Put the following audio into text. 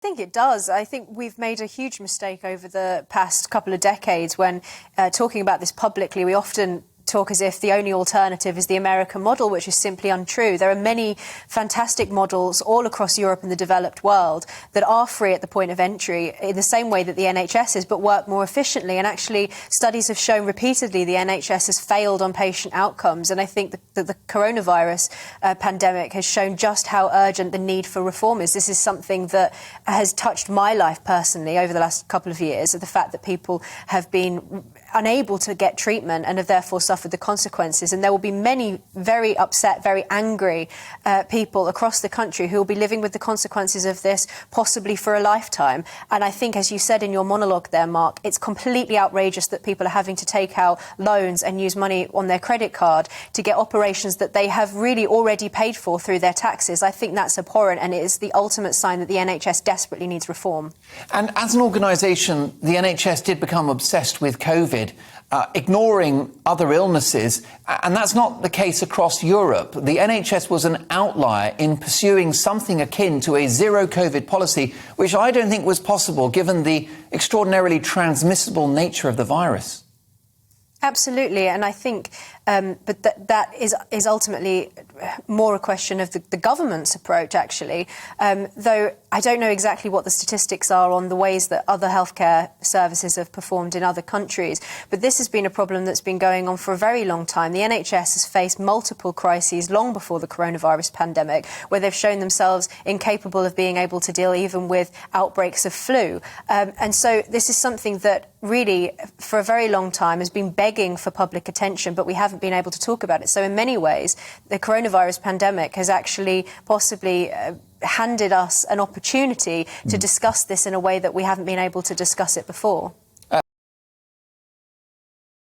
I think it does. I think we've made a huge mistake over the past couple of decades when talking about this publicly. We often talk as if the only alternative is the American model, which is simply untrue. There are many fantastic models all across Europe and the developed world that are free at the point of entry in the same way that the NHS is, but work more efficiently. And actually, studies have shown repeatedly the NHS has failed on patient outcomes. And I think that the coronavirus pandemic has shown just how urgent the need for reform is. This is something that has touched my life personally over the last couple of years, of the fact that people have been unable to get treatment and have therefore suffered the consequences. And there will be many very upset, very angry people across the country who will be living with the consequences of this possibly for a lifetime. And I think, as you said in your monologue there, Mark, it's completely outrageous that people are having to take out loans and use money on their credit card to get operations that they have really already paid for through their taxes. I think that's abhorrent, and it is the ultimate sign that the NHS desperately needs reform. And as an organisation, the NHS did become obsessed with COVID, ignoring other illnesses, and that's not the case across Europe. The NHS was an outlier in pursuing something akin to a zero COVID policy, which I don't think was possible given the extraordinarily transmissible nature of the virus. Absolutely, and I think but that is ultimately more a question of the government's approach, actually, though I don't know exactly what the statistics are on the ways that other healthcare services have performed in other countries, but this has been a problem that's been going on for a very long time. The NHS has faced multiple crises long before the coronavirus pandemic, where they've shown themselves incapable of being able to deal even with outbreaks of flu. And so this is something that really, for a very long time, has been begging for public attention, but we haven't been able to talk about it. So in many ways, the coronavirus pandemic has actually possibly handed us an opportunity to discuss this in a way that we haven't been able to discuss it before.